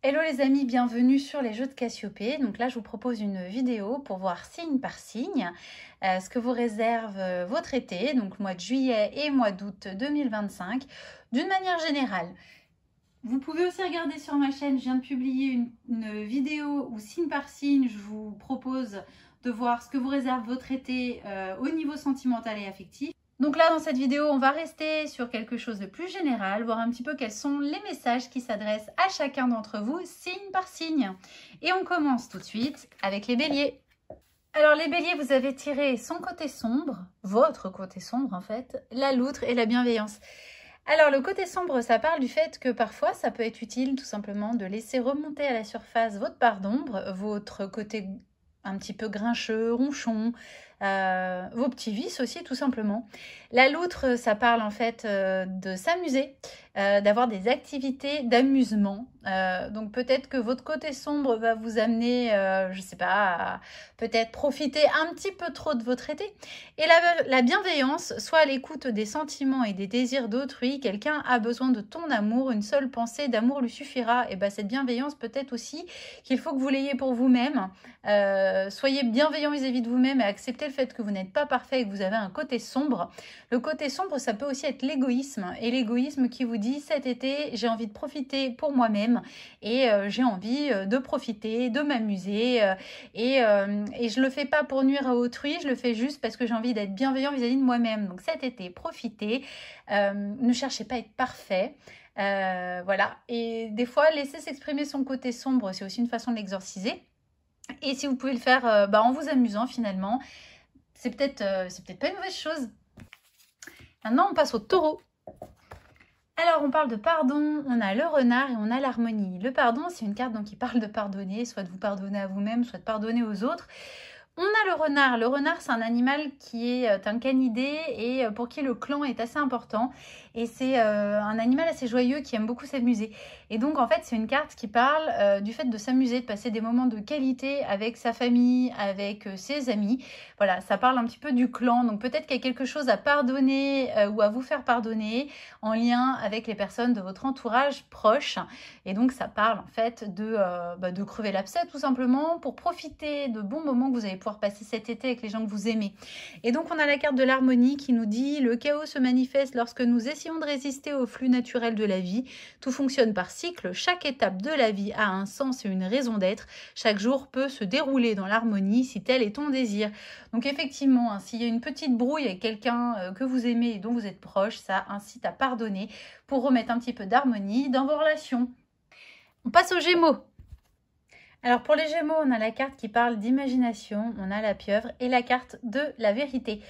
Hello les amis, bienvenue sur les jeux de Cassiopée. Donc là, je vous propose une vidéo pour voir signe par signe ce que vous réserve votre été, donc mois de juillet et mois d'août 2025, d'une manière générale. Vous pouvez aussi regarder sur ma chaîne, je viens de publier une vidéo où signe par signe, je vous propose de voir ce que vous réserve votre été au niveau sentimental et affectif. Donc là, dans cette vidéo, on va rester sur quelque chose de plus général, voir un petit peu quels sont les messages qui s'adressent à chacun d'entre vous, signe par signe. Et on commence tout de suite avec les béliers. Alors les béliers, vous avez tiré son côté sombre, votre côté sombre en fait, la loutre et la bienveillance. Alors le côté sombre, ça parle du fait que parfois ça peut être utile tout simplement de laisser remonter à la surface votre part d'ombre, votre côté un petit peu grincheux, ronchon, vos petits vices aussi tout simplement. La loutre, ça parle en fait de s'amuser, d'avoir des activités d'amusement. Donc peut-être que votre côté sombre va vous amener, je sais pas, à peut-être profiter un petit peu trop de votre été. Et la bienveillance, soit à l'écoute des sentiments et des désirs d'autrui, quelqu'un a besoin de ton amour, une seule pensée d'amour lui suffira. Et bien cette bienveillance peut-être aussi qu'il faut que vous l'ayez pour vous-même. Soyez bienveillant vis-à-vis de vous-même et acceptez le fait que vous n'êtes pas parfait et que vous avez un côté sombre. Le côté sombre, ça peut aussi être l'égoïsme. Et l'égoïsme qui vous dit, cet été, j'ai envie de profiter pour moi-même et j'ai envie de profiter, de m'amuser. Et je le fais pas pour nuire à autrui, je le fais juste parce que j'ai envie d'être bienveillant vis-à-vis de moi-même. Donc cet été, profitez. Ne cherchez pas à être parfait. Voilà. Et des fois, laisser s'exprimer son côté sombre, c'est aussi une façon de l'exorciser. Et si vous pouvez le faire en vous amusant finalement, c'est peut-être pas une mauvaise chose. Maintenant, on passe au taureau. Alors, on parle de pardon, on a le renard et on a l'harmonie. Le pardon, c'est une carte donc, qui parle de pardonner, soit de vous pardonner à vous-même, soit de pardonner aux autres. On a le renard. Le renard, c'est un animal qui est un canidé et pour qui le clan est assez important. Et c'est un animal assez joyeux qui aime beaucoup s'amuser. Et donc, en fait, c'est une carte qui parle du fait de s'amuser, de passer des moments de qualité avec sa famille, avec ses amis. Voilà, ça parle un petit peu du clan. Donc, peut-être qu'il y a quelque chose à pardonner ou à vous faire pardonner en lien avec les personnes de votre entourage proche. Et donc, ça parle en fait de crever l'abcès tout simplement pour profiter de bons moments que vous allez pouvoir passer cet été avec les gens que vous aimez. Et donc, on a la carte de l'harmonie qui nous dit « Le chaos se manifeste lorsque nous essayons de résister au flux naturel de la vie. Tout fonctionne par cycle. Chaque étape de la vie a un sens et une raison d'être. Chaque jour peut se dérouler dans l'harmonie si tel est ton désir. » Donc, effectivement, hein, s'il y a une petite brouille avec quelqu'un que vous aimez et dont vous êtes proche, ça incite à pardonner pour remettre un petit peu d'harmonie dans vos relations. On passe aux Gémeaux. Alors pour les Gémeaux, on a la carte qui parle d'imagination, on a la pieuvre et la carte de la vérité.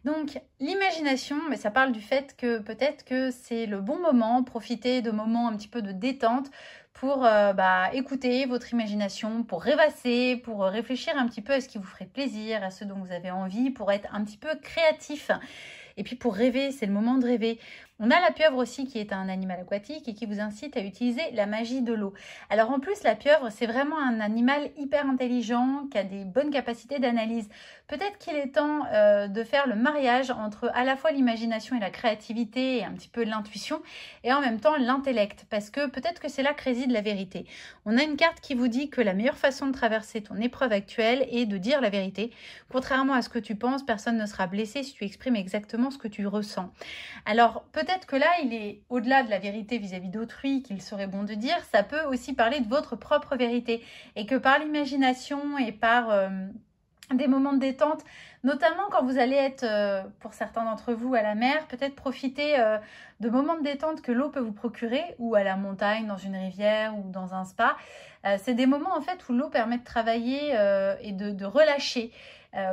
Donc l'imagination, mais ça parle du fait que peut-être que c'est le bon moment, profiter de moments un petit peu de détente pour écouter votre imagination, pour rêvasser, pour réfléchir un petit peu à ce qui vous ferait plaisir, à ce dont vous avez envie, pour être un petit peu créatif. Et puis pour rêver, c'est le moment de rêver. On a la pieuvre aussi qui est un animal aquatique et qui vous incite à utiliser la magie de l'eau. Alors en plus, la pieuvre, c'est vraiment un animal hyper intelligent qui a des bonnes capacités d'analyse. Peut-être qu'il est temps de faire le mariage entre à la fois l'imagination et la créativité et un petit peu l'intuition et en même temps l'intellect parce que peut-être que c'est là que réside la vérité. On a une carte qui vous dit que la meilleure façon de traverser ton épreuve actuelle est de dire la vérité. Contrairement à ce que tu penses, personne ne sera blessé si tu exprimes exactement ce que tu ressens. Alors peut-être que là, il est au-delà de la vérité vis-à-vis d'autrui qu'il serait bon de dire, ça peut aussi parler de votre propre vérité et que par l'imagination et par des moments de détente, notamment quand vous allez être, pour certains d'entre vous, à la mer, peut-être profiter de moments de détente que l'eau peut vous procurer ou à la montagne, dans une rivière ou dans un spa. C'est des moments en fait où l'eau permet de travailler et de relâcher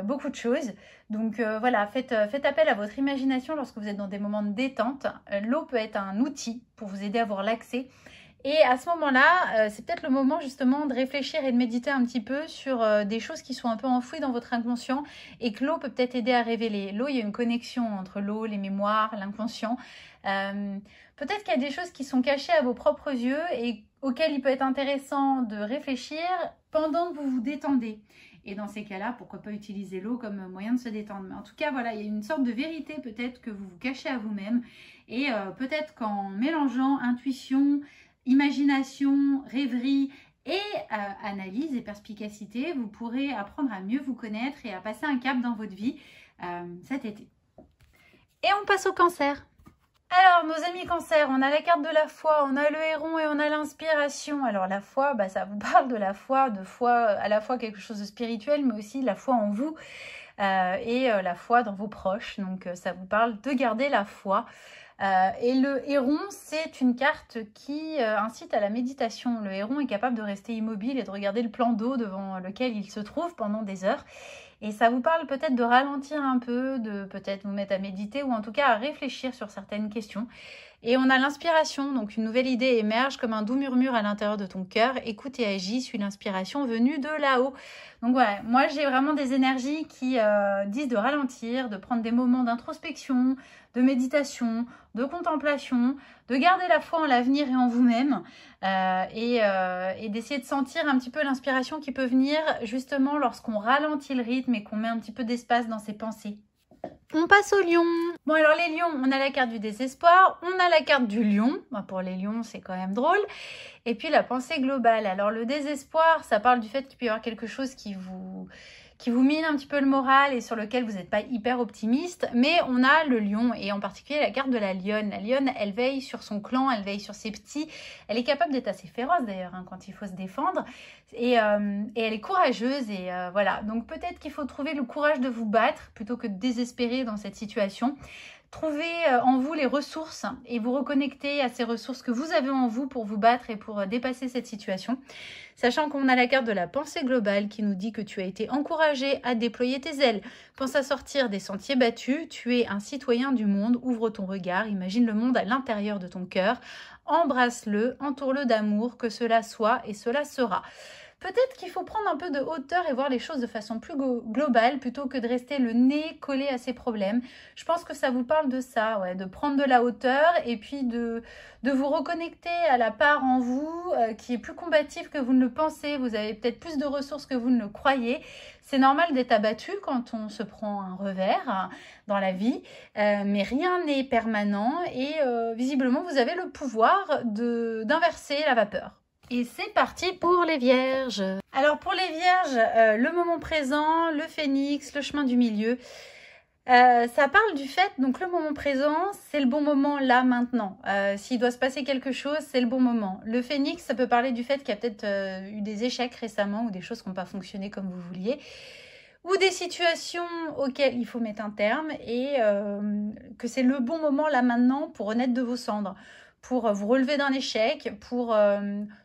beaucoup de choses. Donc voilà, faites appel à votre imagination lorsque vous êtes dans des moments de détente. L'eau peut être un outil pour vous aider à vous relaxer. Et à ce moment-là, c'est peut-être le moment justement de réfléchir et de méditer un petit peu sur des choses qui sont un peu enfouies dans votre inconscient et que l'eau peut peut-être aider à révéler. L'eau, il y a une connexion entre l'eau, les mémoires, l'inconscient. Peut-être qu'il y a des choses qui sont cachées à vos propres yeux et auxquelles il peut être intéressant de réfléchir pendant que vous vous détendez. Et dans ces cas-là, pourquoi pas utiliser l'eau comme moyen de se détendre. Mais en tout cas, voilà, il y a une sorte de vérité peut-être que vous vous cachez à vous-même. Et peut-être qu'en mélangeant intuition, imagination, rêverie et analyse et perspicacité, vous pourrez apprendre à mieux vous connaître et à passer un cap dans votre vie cet été. Et on passe au cancer. Alors, nos amis cancer, on a la carte de la foi, on a le héron et on a l'inspiration. Alors, la foi, ça vous parle de la foi, à la fois quelque chose de spirituel, mais aussi la foi en vous et la foi dans vos proches. Donc, ça vous parle de garder la foi. Et le héron, c'est une carte qui incite à la méditation. Le héron est capable de rester immobile et de regarder le plan d'eau devant lequel il se trouve pendant des heures. Et ça vous parle peut-être de ralentir un peu, de peut-être vous mettre à méditer ou en tout cas à réfléchir sur certaines questions. Et on a l'inspiration, donc une nouvelle idée émerge comme un doux murmure à l'intérieur de ton cœur. Écoute et agis, suis l'inspiration venue de là-haut. Donc voilà, moi j'ai vraiment des énergies qui disent de ralentir, de prendre des moments d'introspection, de méditation, de contemplation, de garder la foi en l'avenir et en vous-même et d'essayer de sentir un petit peu l'inspiration qui peut venir justement lorsqu'on ralentit le rythme et qu'on met un petit peu d'espace dans ses pensées. On passe au lion. Bon alors les lions, on a la carte du désespoir, on a la carte du lion. Pour les lions, c'est quand même drôle. Et puis la pensée globale. Alors le désespoir, ça parle du fait qu'il peut y avoir quelque chose qui vous mine un petit peu le moral et sur lequel vous n'êtes pas hyper optimiste. Mais on a le lion et en particulier la carte de la lionne. La lionne, elle veille sur son clan, elle veille sur ses petits. Elle est capable d'être assez féroce d'ailleurs quand il faut se défendre. Et elle est courageuse et voilà. Donc peut-être qu'il faut trouver le courage de vous battre plutôt que de désespérer dans cette situation. Trouvez en vous les ressources et vous reconnecter à ces ressources que vous avez en vous pour vous battre et pour dépasser cette situation. Sachant qu'on a la carte de la pensée globale qui nous dit que tu as été encouragé à déployer tes ailes. Pense à sortir des sentiers battus, tu es un citoyen du monde, ouvre ton regard, imagine le monde à l'intérieur de ton cœur, embrasse-le, entoure-le d'amour, que cela soit et cela sera. Peut-être qu'il faut prendre un peu de hauteur et voir les choses de façon plus globale plutôt que de rester le nez collé à ses problèmes. Je pense que ça vous parle de ça, ouais, de prendre de la hauteur et puis de vous reconnecter à la part en vous qui est plus combative que vous ne le pensez. Vous avez peut-être plus de ressources que vous ne le croyez. C'est normal d'être abattu quand on se prend un revers dans la vie, mais rien n'est permanent et visiblement vous avez le pouvoir d'inverser la vapeur. Et c'est parti pour les vierges. Alors pour les vierges, le moment présent, le phénix, le chemin du milieu, ça parle du fait, donc le moment présent, c'est le bon moment là, maintenant. S'il doit se passer quelque chose, c'est le bon moment. Le phénix, ça peut parler du fait qu'il y a peut-être eu des échecs récemment ou des choses qui n'ont pas fonctionné comme vous vouliez. Ou des situations auxquelles il faut mettre un terme et que c'est le bon moment là, maintenant pour renaître de vos cendres. Pour vous relever d'un échec, pour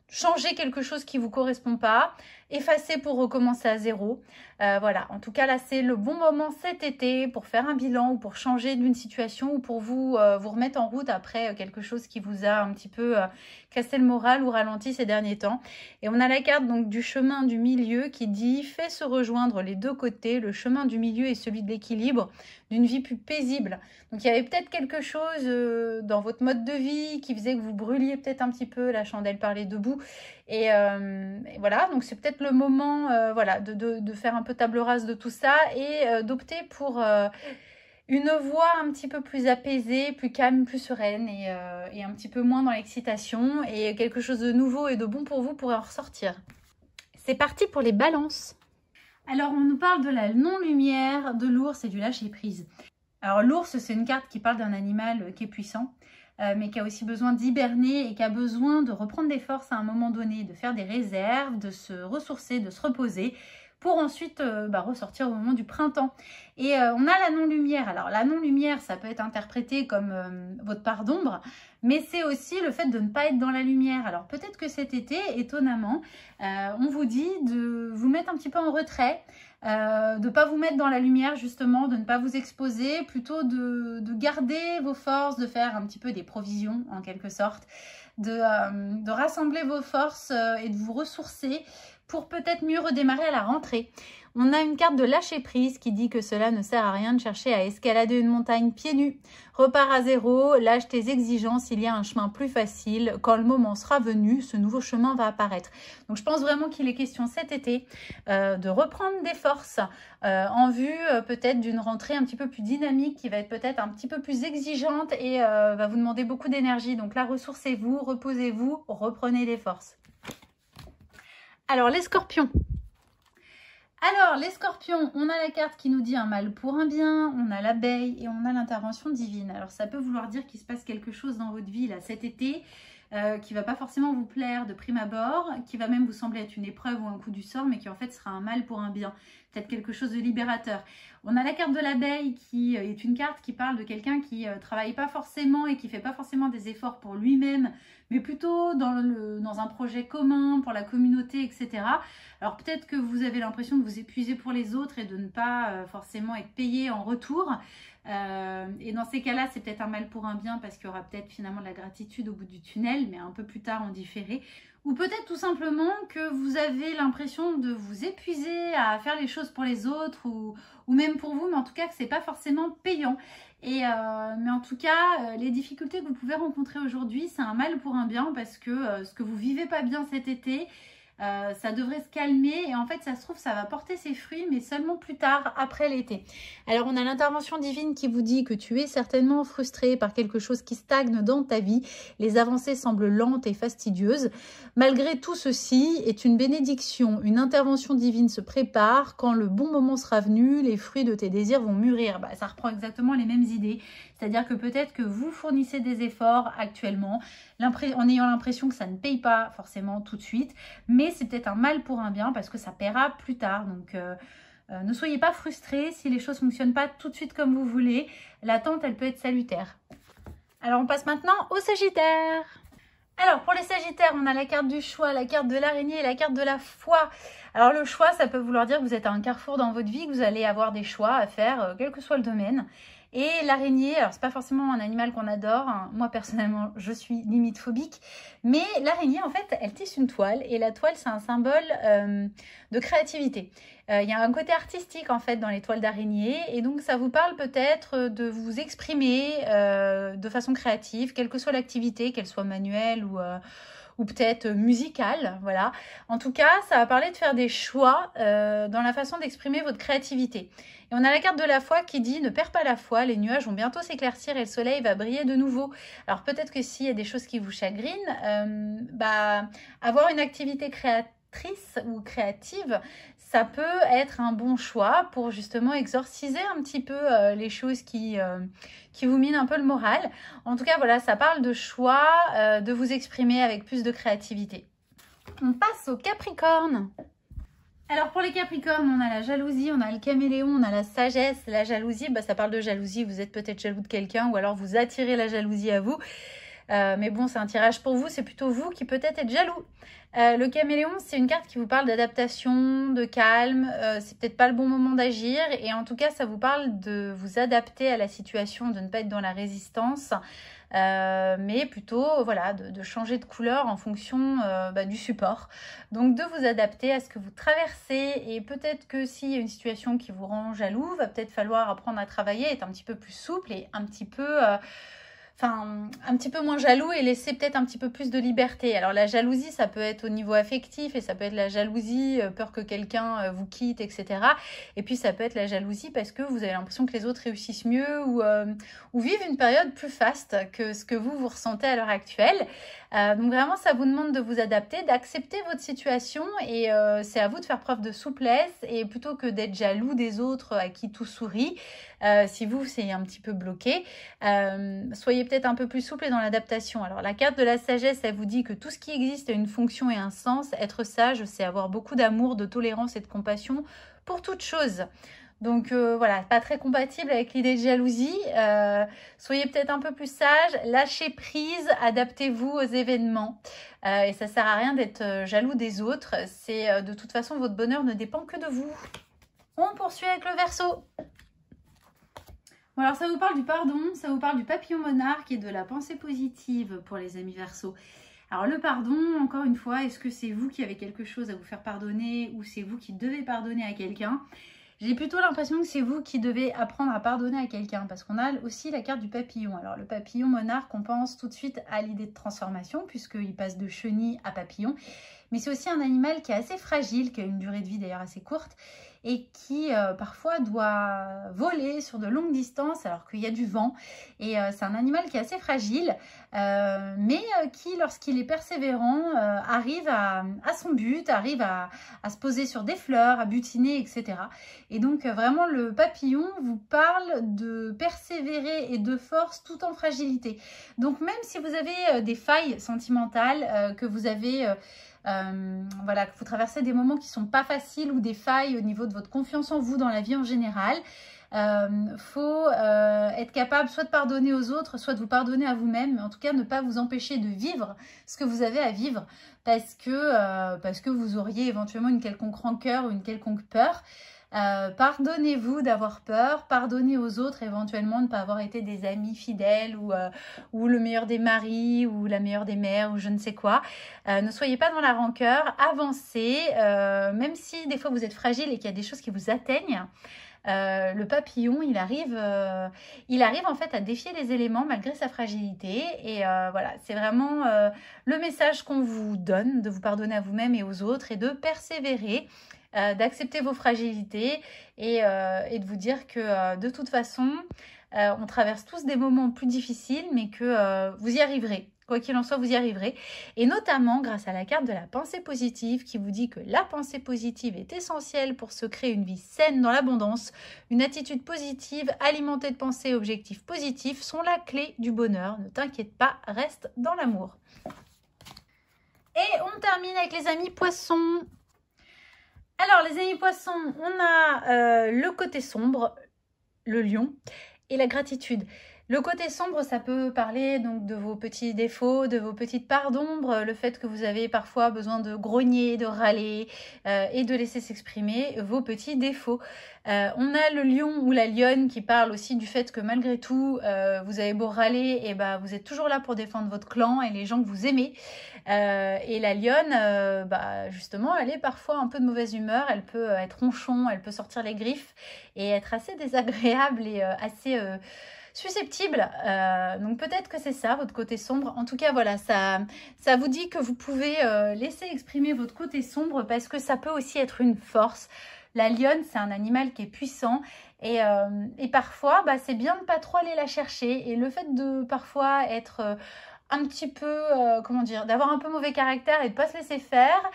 changer quelque chose qui ne vous correspond pas, effacer pour recommencer à zéro. Voilà, en tout cas là c'est le bon moment cet été pour faire un bilan ou pour changer d'une situation ou pour vous remettre en route après quelque chose qui vous a un petit peu cassé le moral ou ralenti ces derniers temps. Et on a la carte donc du chemin du milieu qui dit « Fais se rejoindre les deux côtés, le chemin du milieu est celui de l'équilibre, d'une vie plus paisible. » Donc il y avait peut-être quelque chose dans votre mode de vie qui faisait que vous brûliez peut-être un petit peu la chandelle par les deux bouts. Et voilà, donc c'est peut-être le moment voilà, de faire un peu table rase de tout ça et d'opter pour une voie un petit peu plus apaisée, plus calme, plus sereine et un petit peu moins dans l'excitation. Et quelque chose de nouveau et de bon pour vous pourrait en ressortir. C'est parti pour les balances. Alors on nous parle de la non-lumière, de l'ours et du lâcher-prise. Alors l'ours, c'est une carte qui parle d'un animal qui est puissant, mais qui a aussi besoin d'hiberner et qui a besoin de reprendre des forces à un moment donné, de faire des réserves, de se ressourcer, de se reposer, pour ensuite ressortir au moment du printemps. Et on a la non-lumière. Alors la non-lumière, ça peut être interprété comme votre part d'ombre, mais c'est aussi le fait de ne pas être dans la lumière. Alors peut-être que cet été, étonnamment, on vous dit de vous mettre un petit peu en retrait, de ne pas vous mettre dans la lumière justement, de ne pas vous exposer, plutôt de garder vos forces, de faire un petit peu des provisions en quelque sorte, de rassembler vos forces et de vous ressourcer pour peut-être mieux redémarrer à la rentrée. On a une carte de lâcher prise qui dit que cela ne sert à rien de chercher à escalader une montagne pieds nus. Repars à zéro, lâche tes exigences, il y a un chemin plus facile. Quand le moment sera venu, ce nouveau chemin va apparaître. Donc je pense vraiment qu'il est question cet été de reprendre des forces en vue peut-être d'une rentrée un petit peu plus dynamique qui va être peut-être un petit peu plus exigeante et va vous demander beaucoup d'énergie. Donc là, ressourcez-vous, reposez-vous, reprenez des forces. Alors les scorpions. Alors, les scorpions, on a la carte qui nous dit un mal pour un bien, on a l'abeille et on a l'intervention divine. Alors, ça peut vouloir dire qu'il se passe quelque chose dans votre vie là cet été qui ne va pas forcément vous plaire de prime abord, qui va même vous sembler être une épreuve ou un coup du sort, mais qui en fait sera un mal pour un bien, peut-être quelque chose de libérateur. On a la carte de l'abeille qui est une carte qui parle de quelqu'un qui ne travaille pas forcément et qui ne fait pas forcément des efforts pour lui-même, mais plutôt dans un projet commun, pour la communauté, etc. Alors peut-être que vous avez l'impression de vous épuiser pour les autres et de ne pas forcément être payé en retour. Et dans ces cas-là, c'est peut-être un mal pour un bien parce qu'il y aura peut-être finalement de la gratitude au bout du tunnel, mais un peu plus tard en différé. Ou peut-être tout simplement que vous avez l'impression de vous épuiser à faire les choses pour les autres ou même pour vous, mais en tout cas que c'est pas forcément payant. Mais en tout cas, les difficultés que vous pouvez rencontrer aujourd'hui, c'est un mal pour un bien parce que ce que vous vivez pas bien cet été, ça devrait se calmer et en fait ça se trouve ça va porter ses fruits mais seulement plus tard après l'été. Alors on a l'intervention divine qui vous dit que tu es certainement frustré par quelque chose qui stagne dans ta vie, les avancées semblent lentes et fastidieuses. Malgré tout ceci est une bénédiction, une intervention divine se prépare, quand le bon moment sera venu, les fruits de tes désirs vont mûrir. Ça reprend exactement les mêmes idées, c'est-à-dire que peut-être que vous fournissez des efforts actuellement en ayant l'impression que ça ne paye pas forcément tout de suite, mais c'est peut-être un mal pour un bien parce que ça paiera plus tard. Donc ne soyez pas frustrés si les choses ne fonctionnent pas tout de suite comme vous voulez. L'attente, elle peut être salutaire. Alors on passe maintenant au Sagittaire. Alors pour les Sagittaires, on a la carte du choix, la carte de l'araignée et la carte de la foi. Alors le choix, ça peut vouloir dire que vous êtes à un carrefour dans votre vie, que vous allez avoir des choix à faire, quel que soit le domaine. Et l'araignée, alors c'est pas forcément un animal qu'on adore, hein. Moi personnellement je suis limite phobique, mais l'araignée en fait elle tisse une toile et la toile c'est un symbole de créativité. Il y a un côté artistique en fait dans les toiles d'araignée et donc ça vous parle peut-être de vous exprimer de façon créative, quelle que soit l'activité, qu'elle soit manuelle ou peut-être musicale, voilà. En tout cas, ça va parler de faire des choix dans la façon d'exprimer votre créativité. Et on a la carte de la foi qui dit « Ne perds pas la foi, les nuages vont bientôt s'éclaircir et le soleil va briller de nouveau. » Alors peut-être que s'il y a des choses qui vous chagrinent, avoir une activité créatrice ou créative, ça peut être un bon choix pour justement exorciser un petit peu les choses qui vous minent un peu le moral. En tout cas, voilà, ça parle de choix, de vous exprimer avec plus de créativité. On passe au Capricorne. Alors pour les Capricornes, on a la jalousie, on a le caméléon, on a la sagesse. La jalousie, ça parle de jalousie, vous êtes peut-être jaloux de quelqu'un ou alors vous attirez la jalousie à vous. Mais bon, c'est un tirage pour vous, c'est plutôt vous qui peut-être êtes jaloux. Le caméléon, c'est une carte qui vous parle d'adaptation, de calme. C'est peut-être pas le bon moment d'agir. Et en tout cas, ça vous parle de vous adapter à la situation, de ne pas être dans la résistance. Mais plutôt voilà, de changer de couleur en fonction du support. Donc de vous adapter à ce que vous traversez. Et peut-être que s'il y a une situation qui vous rend jaloux, va peut-être falloir apprendre à travailler, être un petit peu plus souple et un petit peu... un petit peu moins jaloux et laisser peut-être un petit peu plus de liberté. Alors la jalousie, ça peut être au niveau affectif et ça peut être la jalousie, peur que quelqu'un vous quitte, etc. Et puis ça peut être la jalousie parce que vous avez l'impression que les autres réussissent mieux ou vivent une période plus faste que ce que vous ressentez à l'heure actuelle. Donc vraiment, ça vous demande de vous adapter, d'accepter votre situation et c'est à vous de faire preuve de souplesse et plutôt que d'être jaloux des autres à qui tout sourit, si vous, c'est un petit peu bloqué, soyez peut-être un peu plus souple dans l'adaptation. Alors la carte de la sagesse, elle vous dit que tout ce qui existe a une fonction et un sens. Être sage, c'est avoir beaucoup d'amour, de tolérance et de compassion pour toute chose. Donc voilà, pas très compatible avec l'idée de jalousie. Soyez peut-être un peu plus sage, lâchez prise, adaptez-vous aux événements. Et ça sert à rien d'être jaloux des autres. C'est de toute façon, votre bonheur ne dépend que de vous. On poursuit avec le Verseau. Bon, alors ça vous parle du pardon, ça vous parle du papillon monarque et de la pensée positive pour les amis Verseau. Alors le pardon, encore une fois, est-ce que c'est vous qui avez quelque chose à vous faire pardonner ou c'est vous qui devez pardonner à quelqu'un? J'ai plutôt l'impression que c'est vous qui devez apprendre à pardonner à quelqu'un parce qu'on a aussi la carte du papillon. Alors le papillon monarque, on pense tout de suite à l'idée de transformation puisqu'il passe de chenille à papillon. Mais c'est aussi un animal qui est assez fragile, qui a une durée de vie d'ailleurs assez courte et qui parfois doit voler sur de longues distances alors qu'il y a du vent. Et c'est un animal qui est assez fragile, mais qui, lorsqu'il est persévérant, arrive à son but, arrive à se poser sur des fleurs, à butiner, etc. Et donc vraiment le papillon vous parle de persévérer et de force tout en fragilité. Donc même si vous avez des failles sentimentales, que vous avez... voilà, que vous traversez des moments qui ne sont pas faciles ou des failles au niveau de votre confiance en vous dans la vie en général, faut être capable soit de pardonner aux autres, soit de vous pardonner à vous-même, mais en tout cas ne pas vous empêcher de vivre ce que vous avez à vivre parce que vous auriez éventuellement une quelconque rancœur ou une quelconque peur. Pardonnez-vous d'avoir peur, pardonnez aux autres éventuellement de ne pas avoir été des amis fidèles ou le meilleur des maris ou la meilleure des mères ou je ne sais quoi. Ne soyez pas dans la rancœur, avancez, même si des fois vous êtes fragile et qu'il y a des choses qui vous atteignent. Le papillon, il arrive en fait à défier les éléments malgré sa fragilité. Et voilà, c'est vraiment le message qu'on vous donne, de vous pardonner à vous-même et aux autres et de persévérer, d'accepter vos fragilités et de vous dire que de toute façon, on traverse tous des moments plus difficiles, mais que vous y arriverez. Quoi qu'il en soit, vous y arriverez. Et notamment grâce à la carte de la pensée positive qui vous dit que la pensée positive est essentielle pour se créer une vie saine dans l'abondance. Une attitude positive alimentée de pensées et objectifs positifs sont la clé du bonheur. Ne t'inquiète pas, reste dans l'amour. Et on termine avec les amis poissons. Alors les amis poissons, on a le côté sombre, le lion, et la gratitude. Le côté sombre, ça peut parler donc de vos petits défauts, de vos petites parts d'ombre, le fait que vous avez parfois besoin de grogner, de râler et de laisser s'exprimer vos petits défauts. On a le lion ou la lionne qui parle aussi du fait que malgré tout, vous avez beau râler, et vous êtes toujours là pour défendre votre clan et les gens que vous aimez. Et la lionne, justement, elle est parfois un peu de mauvaise humeur, elle peut être ronchon, elle peut sortir les griffes et être assez désagréable et assez... susceptible, donc peut-être que c'est ça votre côté sombre. En tout cas voilà, ça vous dit que vous pouvez laisser exprimer votre côté sombre parce que ça peut aussi être une force. La lionne, c'est un animal qui est puissant et parfois c'est bien de ne pas trop aller la chercher, et le fait de parfois être un petit peu, comment dire, d'avoir un peu mauvais caractère et de ne pas se laisser faire,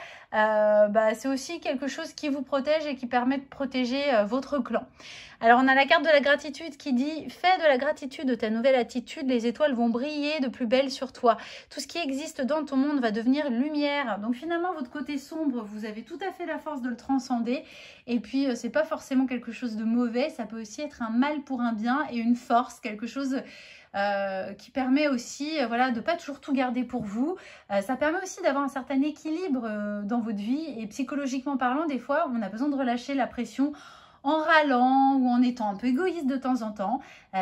c'est aussi quelque chose qui vous protège et qui permet de protéger votre clan. Alors on a la carte de la gratitude qui dit « Fais de la gratitude de ta nouvelle attitude, les étoiles vont briller de plus belle sur toi. Tout ce qui existe dans ton monde va devenir lumière. » Donc finalement votre côté sombre, vous avez tout à fait la force de le transcender. Et puis c'est pas forcément quelque chose de mauvais, ça peut aussi être un mal pour un bien et une force, quelque chose... qui permet aussi de ne pas toujours tout garder pour vous. Ça permet aussi d'avoir un certain équilibre dans votre vie, et psychologiquement parlant, des fois on a besoin de relâcher la pression en râlant ou en étant un peu égoïste de temps en temps.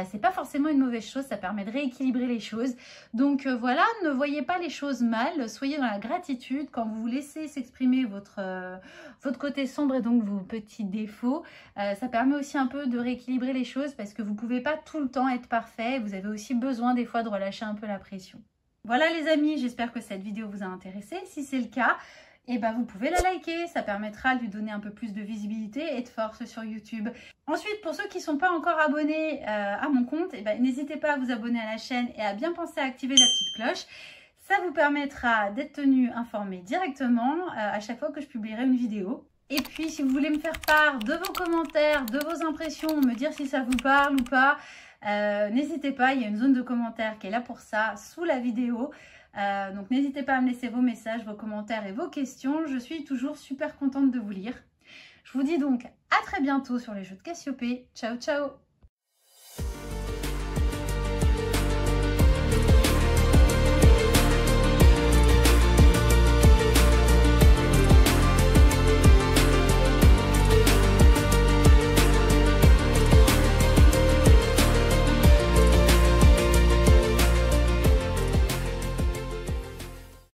C'est pas forcément une mauvaise chose, ça permet de rééquilibrer les choses. Donc voilà, ne voyez pas les choses mal, soyez dans la gratitude quand vous laissez s'exprimer votre côté sombre et donc vos petits défauts. Ça permet aussi un peu de rééquilibrer les choses parce que vous pouvez pas tout le temps être parfait, vous avez aussi besoin des fois de relâcher un peu la pression. Voilà les amis, j'espère que cette vidéo vous a intéressé. Si c'est le cas, vous pouvez la liker, ça permettra de lui donner un peu plus de visibilité et de force sur YouTube. Ensuite, pour ceux qui ne sont pas encore abonnés à mon compte, n'hésitez pas à vous abonner à la chaîne et à bien penser à activer la petite cloche. Ça vous permettra d'être tenu informé directement à chaque fois que je publierai une vidéo. Et puis, si vous voulez me faire part de vos commentaires, de vos impressions, me dire si ça vous parle ou pas, n'hésitez pas, il y a une zone de commentaires qui est là pour ça, sous la vidéo. Donc n'hésitez pas à me laisser vos messages, vos commentaires et vos questions. Je suis toujours super contente de vous lire. Je vous dis donc à très bientôt sur les jeux de Cassiopée. Ciao, ciao!